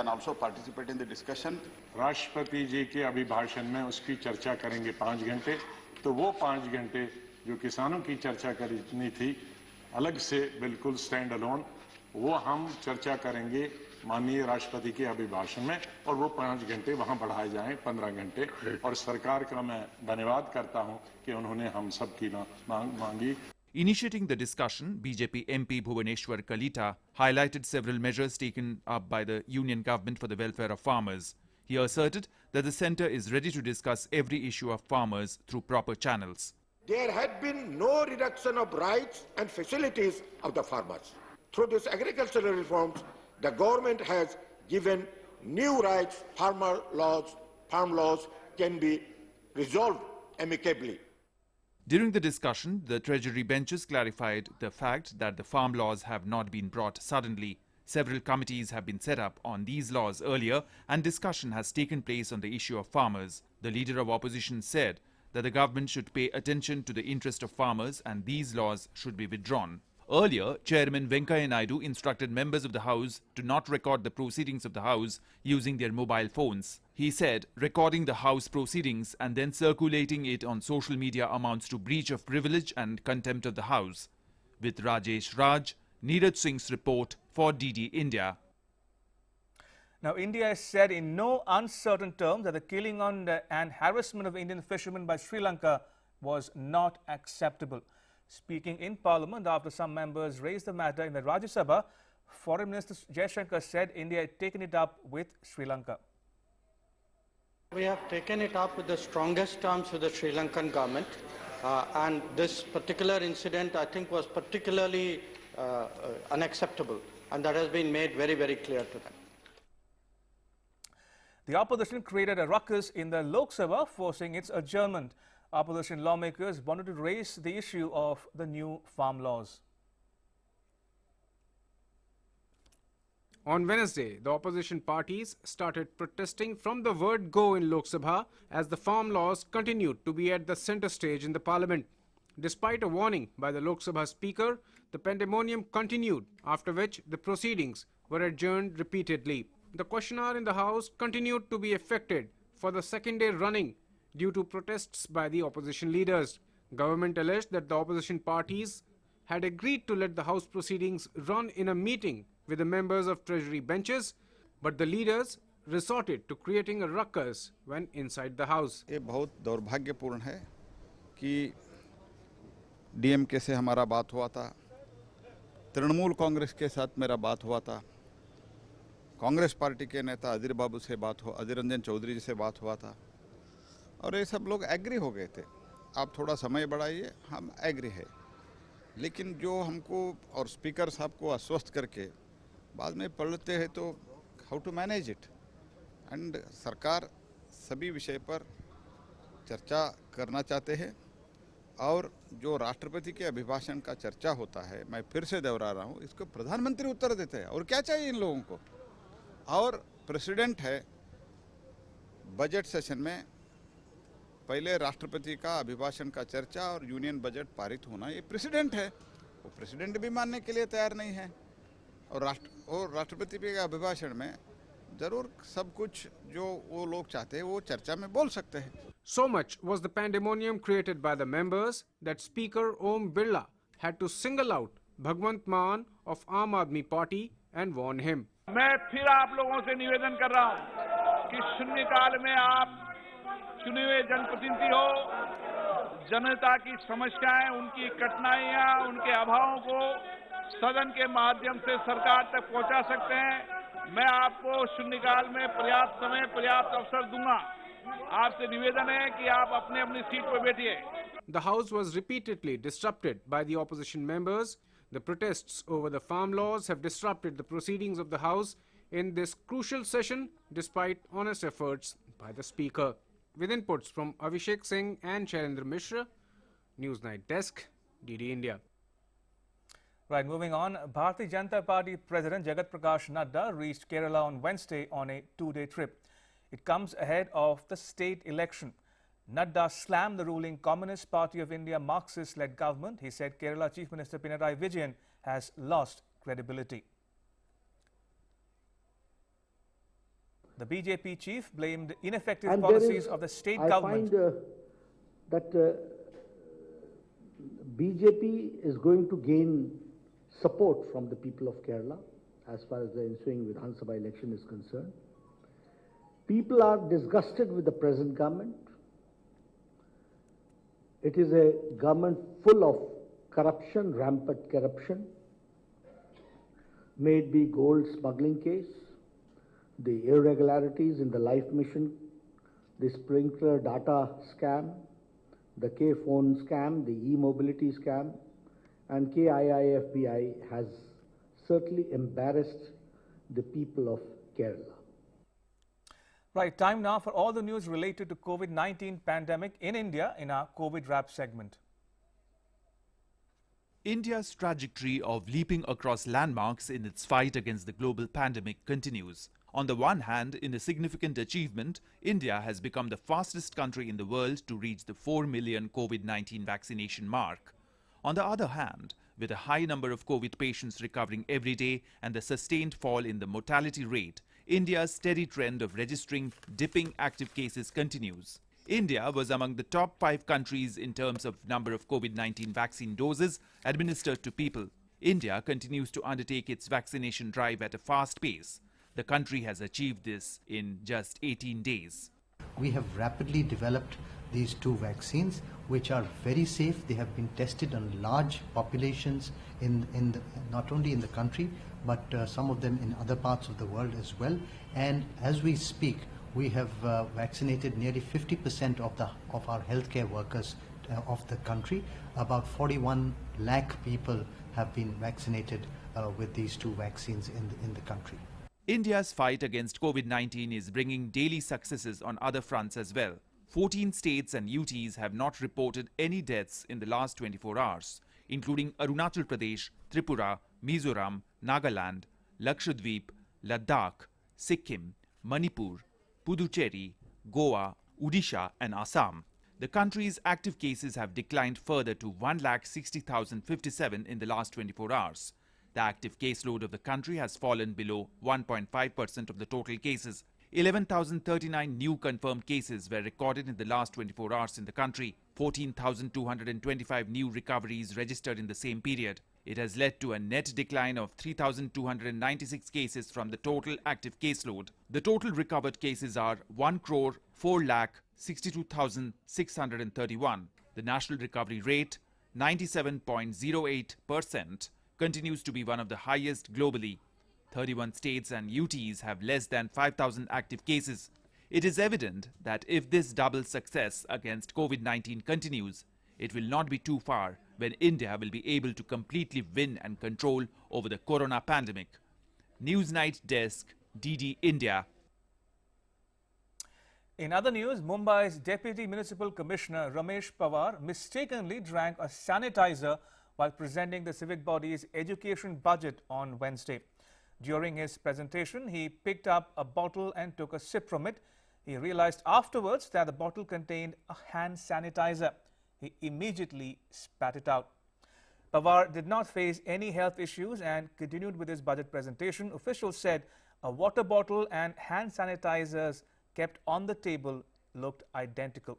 also participate in the discussion. राष्ट्रपति जी के अभिभाषण में उसकी चर्चा करेंगे 5 घंटे, तो वो 5 घंटे जो किसानों की चर्चा करनी थी अलग से बिल्कुल स्टैंड अलोन, वो हम चर्चा करेंगे माननीय राष्ट्रपति के अभिभाषण में, और वो 5 घंटे वहां बढ़ाए जाएं 15 घंटे। और सरकार का मैं धन्यवाद करता हूं कि उन्होंने हम सब की मांग मांगी। Initiating the discussion, BJP MP Bhuvaneshwar Kalita highlighted several measures taken up by the union government for the welfare of farmers. He asserted that the centre is ready to discuss every issue of farmers through proper channels. There had been no reduction of rights and facilities of the farmers. Through these agricultural reforms, the government has given new rights. Farm laws can be resolved amicably. During the discussion, the Treasury benches clarified the fact that the farm laws have not been brought suddenly. Several committees have been set up on these laws earlier, and discussion has taken place on the issue of farmers. The leader of opposition said that the government should pay attention to the interest of farmers and these laws should be withdrawn. Earlier, Chairman Venkaiah Naidu instructed members of the House to not record the proceedings of the House using their mobile phones. He said recording the House proceedings and then circulating it on social media amounts to breach of privilege and contempt of the House. With Rajesh Raj, Neeraj Singh's report for DD India. Now, India has said in no uncertain terms that the killing and harassment of Indian fishermen by Sri Lanka was not acceptable. Speaking in Parliament after some members raised the matter in the Rajya Sabha, Foreign Minister Jaishankar said India had taken it up with Sri Lanka. We have taken it up with the strongest terms with the Sri Lankan government, and this particular incident, I think, was particularly unacceptable, and that has been made very, very clear to them. The opposition created a ruckus in the Lok Sabha, forcing its adjournment. Opposition lawmakers wanted to raise the issue of the new farm laws. On Wednesday, the opposition parties started protesting from the word go in Lok Sabha as the farm laws continued to be at the centre stage in the parliament. Despite a warning by the Lok Sabha speaker, the pandemonium continued, after which the proceedings were adjourned repeatedly. The question hour in the House continued to be affected for the second day running due to protests by the opposition leaders. Government alleged that the opposition parties had agreed to let the House proceedings run in a meeting with the members of Treasury benches, but the leaders resorted to creating a ruckus when inside the House. ये बहुत दुर्भाग्यपूर्ण है कि DMK से हमारा बात हुआ था, तृणमूल कांग्रेस के साथ मेरा बात हुआ था, कांग्रेस पार्टी के नेता अधीर बाबू से बात हो, अधीर रंजन चौधरी जी से बात हुआ था, और ये सब लोग एग्री हो गए थे। आप थोड़ा समय बढ़ाइए, हम एग्री है। लेकिन जो हमको और स्पीकर साहब को आश्वस्त करके बाद में पढ़ते हैं तो how to manage it, and सरकार सभी विषय पर चर्चा करना चाहते हैं, और जो राष्ट्रपति के अभिभाषण का चर्चा होता है, मैं फिर से दोहरा रहा हूँ, इसको प्रधानमंत्री उत्तर देते हैं, और क्या चाहिए इन लोगों को। और प्रेसिडेंट है, बजट सेशन में पहले राष्ट्रपति का अभिभाषण का चर्चा और यूनियन बजट पारित होना, ये प्रेसिडेंट है, वो प्रेसिडेंट भी मानने के लिए तैयार नहीं है, और राष्ट्रपति के अभिभाषण में जरूर सब कुछ जो वो लोग चाहते हैं वो चर्चा में बोल सकते हैं। So much was the pandemonium created by the members that Speaker Om Birla had to single out Bhagwant Maan of Aam Aadmi Party and warn him. मैं फिर आप लोगों से निवेदन कर रहा हूं कि शून्यकाल में आप चुने हुए जनप्रतिनिधि हो, जनता की समस्याएं, उनकी कठिनाइयां, उनके अभावों को सदन के माध्यम से सरकार तक पहुंचा सकते हैं। मैं आपको शून्यकाल में पर्याप्त समय, पर्याप्त अवसर दूंगा। आपसे निवेदन है कि आप अपने अपनी सीट पर बैठिए। The House was repeatedly disrupted by the opposition members. The protests over the farm laws have disrupted the proceedings of the House in this crucial session, despite honest efforts by the Speaker. With inputs from Abhishek Singh and Shailendra Mishra, Newsnight Desk, DD India. Right, moving on. Bharatiya Janata Party President Jagat Prakash Nadda reached Kerala on Wednesday on a two-day trip. It comes ahead of the state election. Nadda slammed the ruling Communist Party of India Marxist-led government. He said Kerala Chief Minister Pinarayi Vijayan has lost credibility. The BJP chief blamed ineffective policies of the state government. I find that BJP is going to gain support from the people of Kerala as far as the ensuing Vidhan Sabha election is concerned. People are disgusted with the present government. It is a government full of corruption, rampant corruption. May it be gold smuggling case, the irregularities in the life mission, the sprinkler data scam, the K-phone scam, the e-mobility scam, and KIIFBI has certainly embarrassed the people of Kerala. Right, time now for all the news related to COVID-19 pandemic in India in our COVID Wrap segment. India's trajectory of leaping across landmarks in its fight against the global pandemic continues. On the one hand, in a significant achievement, India has become the fastest country in the world to reach the 4 million COVID-19 vaccination mark. On the other hand, with a high number of COVID patients recovering every day and the sustained fall in the mortality rate, India's steady trend of registering dipping active cases continues. India was among the top 5 countries in terms of number of COVID-19 vaccine doses administered to people. India continues to undertake its vaccination drive at a fast pace. The country has achieved this in just 18 days. We have rapidly developed these 2 vaccines, which are very safe. They have been tested on large populations not only in the country, but some of them in other parts of the world as well. And as we speak, we have vaccinated nearly 50% of our healthcare workers of the country. About 41 lakh people have been vaccinated with these 2 vaccines in the country. India's fight against COVID-19 is bringing daily successes on other fronts as well. 14 states and UTs have not reported any deaths in the last 24 hours, including Arunachal Pradesh, Tripura, Mizoram, Nagaland, Lakshadweep, Ladakh, Sikkim, Manipur, Puducherry, Goa, Odisha and Assam. The country's active cases have declined further to 1,60,057 in the last 24 hours. The active caseload of the country has fallen below 1.5% of the total cases. 11,039 new confirmed cases were recorded in the last 24 hours in the country. 14,225 new recoveries registered in the same period. It has led to a net decline of 3,296 cases from the total active caseload. The total recovered cases are 1,04,62,631. The national recovery rate, 97.08%, continues to be one of the highest globally. 31 states and UTs have less than 5,000 active cases. It is evident that if this double success against COVID-19 continues, it will not be too far when India will be able to completely win and control over the corona pandemic. Newsnight Desk, DD India. In other news, Mumbai's Deputy Municipal Commissioner Ramesh Pawar mistakenly drank a sanitizer while presenting the civic body's education budget on Wednesday. During his presentation, he picked up a bottle and took a sip from it. He realized afterwards that the bottle contained a hand sanitizer. He immediately spat it out. Pawar did not face any health issues and continued with his budget presentation. Officials said a water bottle and hand sanitizers kept on the table looked identical.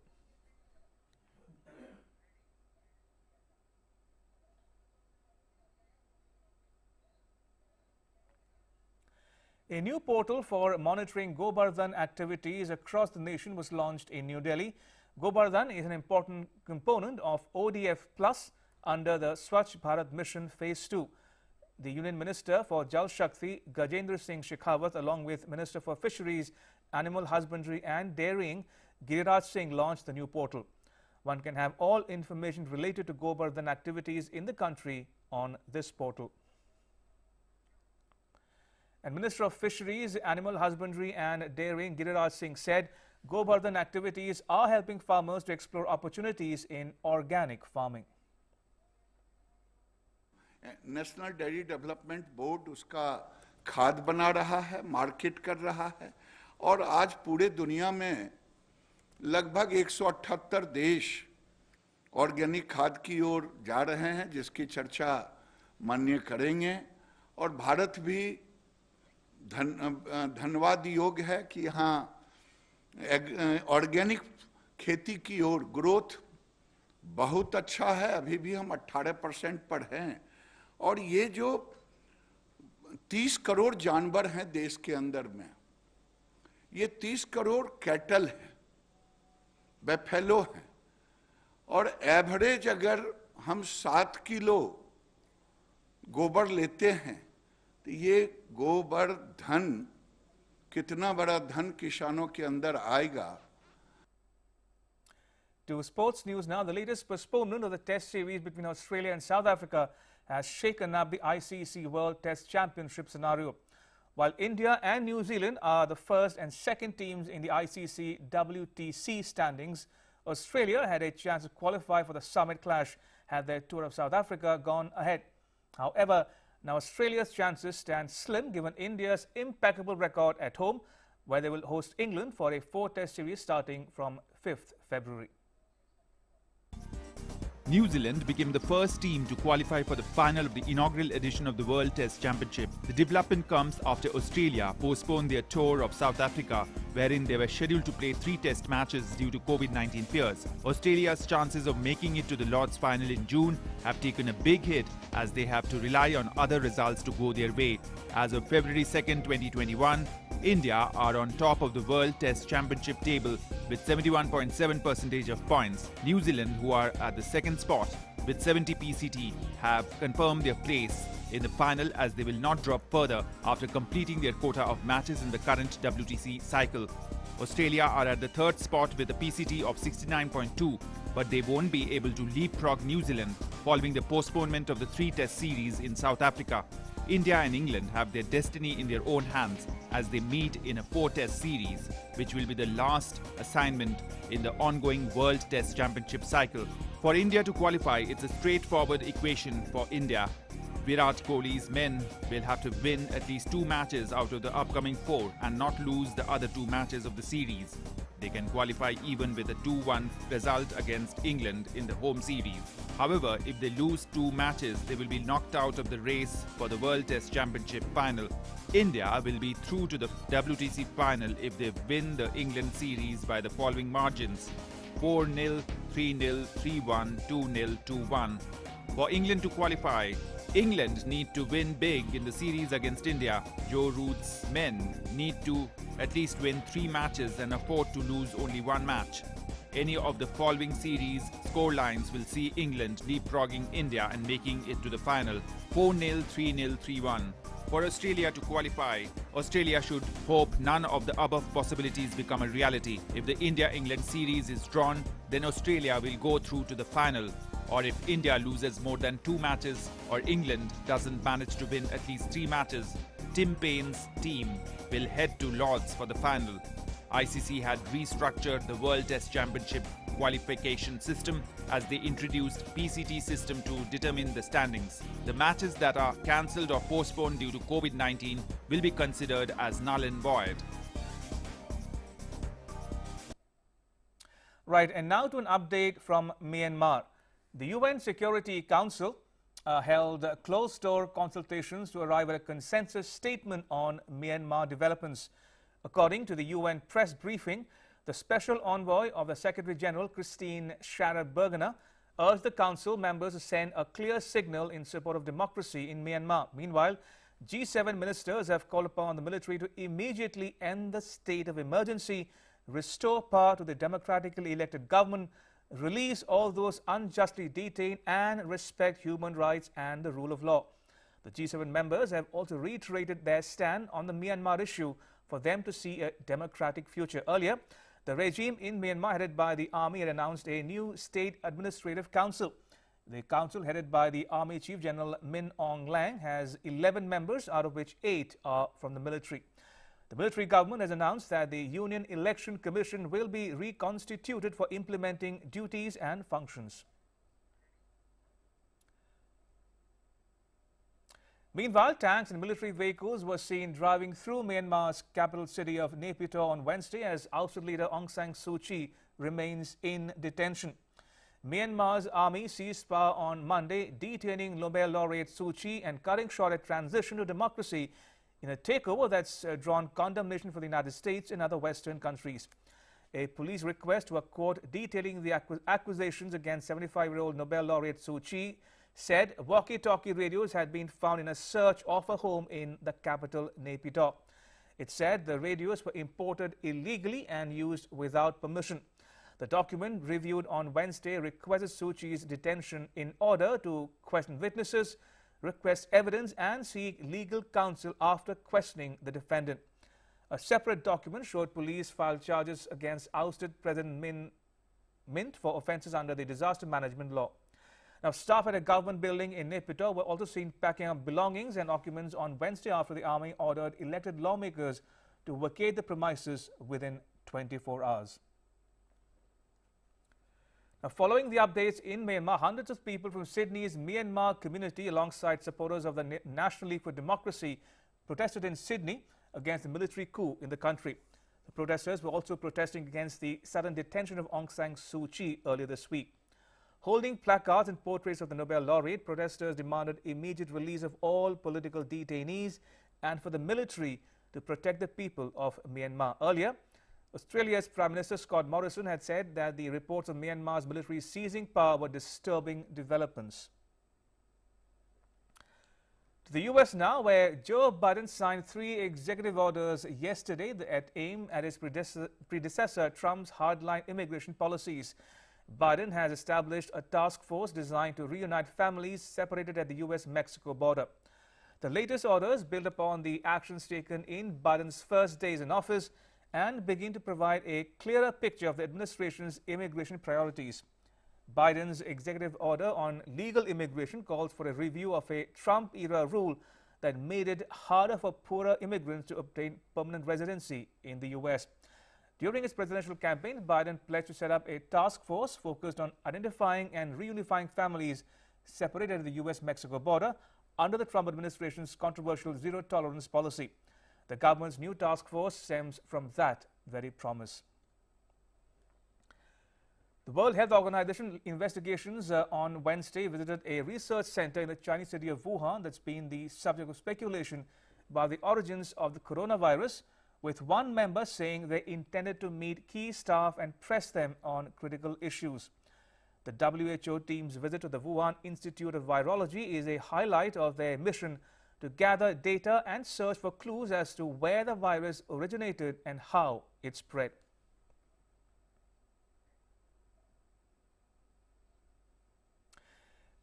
A new portal for monitoring Gobardhan activities across the nation was launched in New Delhi. Gobardhan is an important component of ODF Plus under the Swachh Bharat Mission Phase 2. The Union Minister for Jal Shakti, Gajendra Singh Shekhawat, along with Minister for Fisheries, Animal Husbandry and Dairying, Giriraj Singh, launched the new portal. One can have all information related to Gobardhan activities in the country on this portal. And Minister of Fisheries, Animal Husbandry and Dairying, Giriraj Singh, said Gobardhan activities are helping farmers to explore opportunities in organic farming. National dairy development board उसका खाद बना रहा है, market कर रहा है और आज पूरे दुनिया में लगभग 178 देश ऑर्गेनिक खाद की ओर जा रहे हैं, जिसकी चर्चा माननीय करेंगे। और भारत भी धन्यवाद योग्य है कि यहाँ ऑर्गेनिक खेती की ओर ग्रोथ बहुत अच्छा है। अभी भी हम 18% पर हैं और ये जो 30 करोड़ जानवर हैं देश के अंदर में, ये 30 करोड़ कैटल है, बेफेलो हैं और एवरेज अगर हम 7 किलो गोबर लेते हैं तो ये गोबर धन कितना बड़ा धन किसानों के अंदर आएगा। To sports news now, the latest postponement of the Test series between Australia and South Africa has shaken up the ICC World Test Championship scenario. While India and New Zealand are the first and second teams in the ICC WTC standings, Australia had a chance to qualify for the summit clash had their tour of South Africa gone ahead. However, now Australia's chances stand slim given India's impeccable record at home, where they will host England for a 4-test series starting from 5th February. New Zealand became the first team to qualify for the final of the inaugural edition of the World Test Championship. The development comes after Australia postponed their tour of South Africa, wherein they were scheduled to play 3 test matches due to COVID-19 fears. Australia's chances of making it to the Lord's final in June have taken a big hit as they have to rely on other results to go their way. As of February 2nd, 2021, India are on top of the World Test Championship table with 71.7% of points. New Zealand, who are at the second spot with 70 PCT, have confirmed their place in the final as they will not drop further after completing their quota of matches in the current WTC cycle. Australia are at the third spot with a PCT of 69.2, but they won't be able to leapfrog New Zealand following the postponement of the 3-test series in South Africa. India and England have their destiny in their own hands as they meet in a 4-test series, which will be the last assignment in the ongoing World Test Championship cycle. For India to qualify, it's a straightforward equation for India. Virat Kohli's men will have to win at least 2 matches out of the upcoming 4 and not lose the other 2 matches of the series. They can qualify even with a 2-1 result against England in the home series. However, if they lose 2 matches, they will be knocked out of the race for the World Test Championship final. India will be through to the WTC final if they win the England series by the following margins: 4-0, 3-0, 3-1, 2-0, 2-1. For England to qualify, England need to win big in the series against India. Joe Root's men need to at least win 3 matches and afford to lose only 1 match. Any of the following series scorelines will see England leapfrogging India and making it to the final: 4-0, 3-0, 3-1. For Australia to qualify, Australia should hope none of the above possibilities become a reality. If the India-England series is drawn, then Australia will go through to the final. Or if India loses more than 2 matches or England doesn't manage to win at least 3 matches, Tim Paine's team will head to Lord's for the final. ICC had restructured the World Test Championship qualification system as they introduced PCT system to determine the standings. The matches that are cancelled or postponed due to COVID-19 will be considered as null and void. Right, and now to an update from Myanmar. The UN Security Council held closed-door consultations to arrive at a consensus statement on Myanmar developments. According to the UN press briefing, the Special Envoy of the Secretary-General, Christine Schrader-Burgener, urged the Council members to send a clear signal in support of democracy in Myanmar. Meanwhile, G7 ministers have called upon the military to immediately end the state of emergency, restore power to the democratically elected government, release all those unjustly detained and respect human rights and the rule of law. The G7 members have also reiterated their stand on the Myanmar issue for them to see a democratic future. Earlier, the regime in Myanmar headed by the army had announced a new state administrative council. The council, headed by the Army Chief General Min Aung Hlaing, has 11 members, out of which 8 are from the military. The military government has announced that the Union Election Commission will be reconstituted for implementing duties and functions. Meanwhile, tanks and military vehicles were seen driving through Myanmar's capital city of Naypyidaw on Wednesday as ousted leader Aung San Suu Kyi remains in detention. Myanmar's army seized power on Monday, detaining Nobel laureate Suu Kyi and cutting short a transition to democracy in a takeover that's drawn condemnation for the United States and other Western countries. A police request to a court detailing the accusations against 75-year-old Nobel laureate Suu Kyi said walkie-talkie radios had been found in a search of a home in the capital, Naypyidaw. It said the radios were imported illegally and used without permission. The document, reviewed on Wednesday, requested Suu Kyi's detention in order to question witnesses, request evidence and seek legal counsel after questioning the defendant. A separate document showed police filed charges against ousted President Mint for offences under the disaster management law. Now, staff at a government building in Naypyidaw were also seen packing up belongings and documents on Wednesday after the army ordered elected lawmakers to vacate the premises within 24 hours. Now, following the updates in Myanmar, hundreds of people from Sydney's Myanmar community, alongside supporters of the National League for Democracy, protested in Sydney against the military coup in the country. The protesters were also protesting against the sudden detention of Aung San Suu Kyi earlier this week. Holding placards and portraits of the Nobel laureate, protesters demanded immediate release of all political detainees and for the military to protect the people of Myanmar. Earlier, Australia's Prime Minister Scott Morrison had said that the reports of Myanmar's military seizing power were disturbing developments. To the US now, where Joe Biden signed 3 executive orders yesterday that aim at his predecessor Trump's hardline immigration policies. Biden has established a task force designed to reunite families separated at the US-Mexico border. The latest orders build upon the actions taken in Biden's first days in office and begin to provide a clearer picture of the administration's immigration priorities. Biden's executive order on legal immigration calls for a review of a Trump-era rule that made it harder for poorer immigrants to obtain permanent residency in the US. During his presidential campaign, Biden pledged to set up a task force focused on identifying and reunifying families separated at the US-Mexico border under the Trump administration's controversial zero-tolerance policy. The government's new task force stems from that very promise. The World Health Organization investigations on Wednesday visited a research center in the Chinese city of Wuhan that's been the subject of speculation about the origins of the coronavirus, with one member saying they intended to meet key staff and press them on critical issues. The WHO team's visit to the Wuhan Institute of Virology is a highlight of their mission to gather data and search for clues as to where the virus originated and how it spread.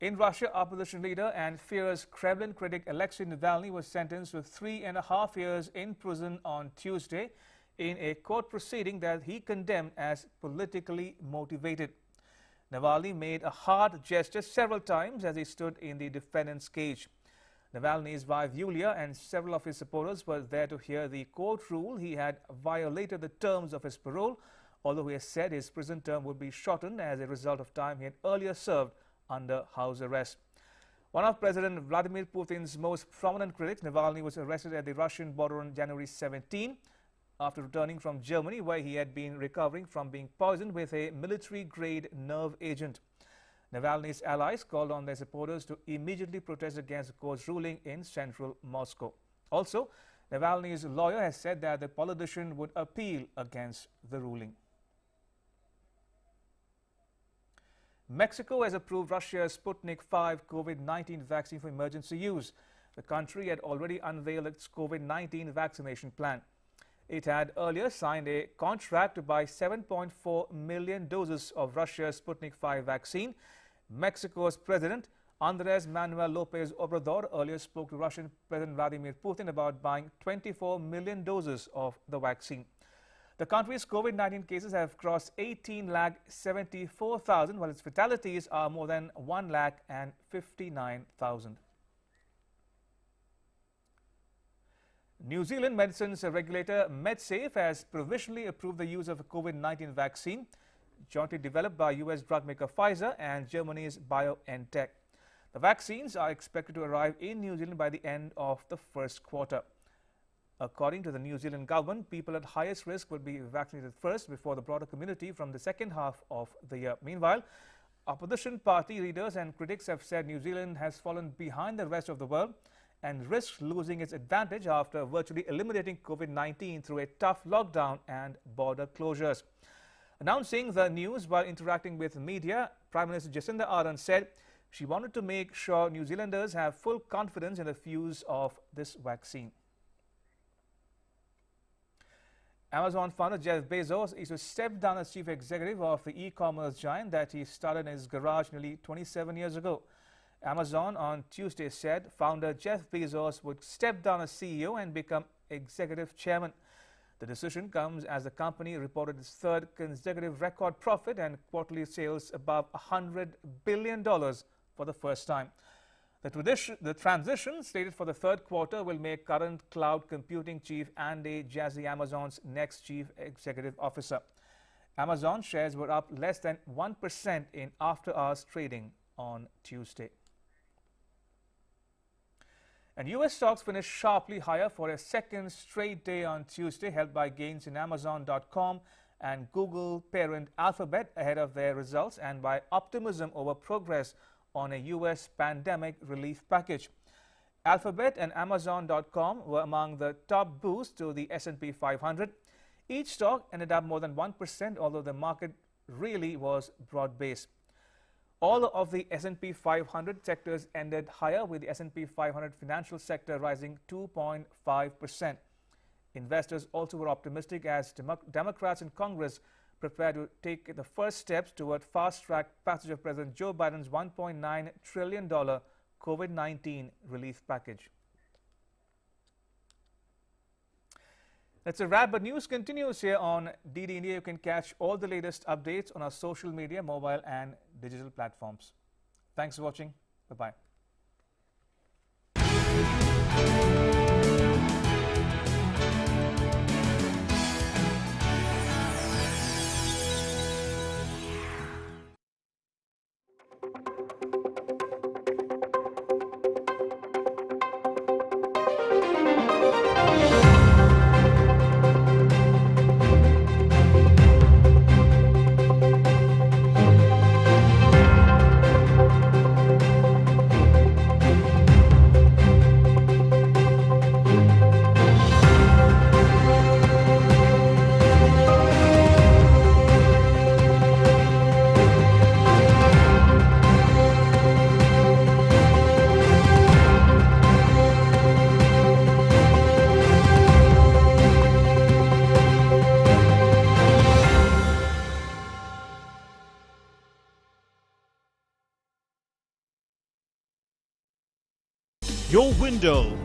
In Russia, opposition leader and fierce Kremlin critic Alexei Navalny was sentenced to 3.5 years in prison on Tuesday in a court proceeding that he condemned as politically motivated. Navalny made a hard gesture several times as he stood in the defendant's cage. Navalny's wife Yulia and several of his supporters were there to hear the court rule he had violated the terms of his parole, although he has said his prison term would be shortened as a result of time he had earlier served under house arrest. One of President Vladimir Putin's most prominent critics, Navalny was arrested at the Russian border on January 17 after returning from Germany, where he had been recovering from being poisoned with a military-grade nerve agent. Navalny's allies called on their supporters to immediately protest against the court's ruling in central Moscow. Also, Navalny's lawyer has said that the politician would appeal against the ruling. Mexico has approved Russia's Sputnik V COVID-19 vaccine for emergency use. The country had already unveiled its COVID-19 vaccination plan. It had earlier signed a contract to buy 7.4 million doses of Russia's Sputnik V vaccine. Mexico's President Andrés Manuel López Obrador earlier spoke to Russian President Vladimir Putin about buying 24 million doses of the vaccine. The country's COVID-19 cases have crossed 18,74,000, while its fatalities are more than 1,59,000. New Zealand medicines regulator MedSafe has provisionally approved the use of a COVID-19 vaccine jointly developed by US drug maker Pfizer and Germany's BioNTech. The vaccines are expected to arrive in New Zealand by the end of the first quarter. According to the New Zealand government, people at highest risk would be vaccinated first before the broader community from the second half of the year. Meanwhile, opposition party leaders and critics have said New Zealand has fallen behind the rest of the world and risks losing its advantage after virtually eliminating COVID-19 through a tough lockdown and border closures. Announcing the news while interacting with media, Prime Minister Jacinda Ardern said she wanted to make sure New Zealanders have full confidence in the use of this vaccine. Amazon founder Jeff Bezos is to step down as chief executive of the e-commerce giant that he started in his garage nearly 27 years ago. Amazon on Tuesday said founder Jeff Bezos would step down as CEO and become executive chairman. The decision comes as the company reported its third consecutive record profit and quarterly sales above $100 billion for the first time. The transition, slated for the third quarter, will make current cloud computing chief Andy Jassy Amazon's next chief executive officer. Amazon shares were up less than 1% in after-hours trading on Tuesday. And U.S. stocks finished sharply higher for a second straight day on Tuesday, helped by gains in Amazon.com and Google parent Alphabet ahead of their results and by optimism over progress on a U.S. pandemic relief package. Alphabet and Amazon.com were among the top boosts to the S&P 500. Each stock ended up more than 1%, although the market really was broad-based. All of the S&P 500 sectors ended higher, with the S&P 500 financial sector rising 2.5%. Investors also were optimistic as Democrats in Congress prepare to take the first steps toward fast-track passage of President Joe Biden's $1.9 trillion COVID-19 relief package. That's a wrap, but news continues here on DD India. You can catch all the latest updates on our social media, mobile and digital platforms. Thanks for watching. Bye-bye. Your window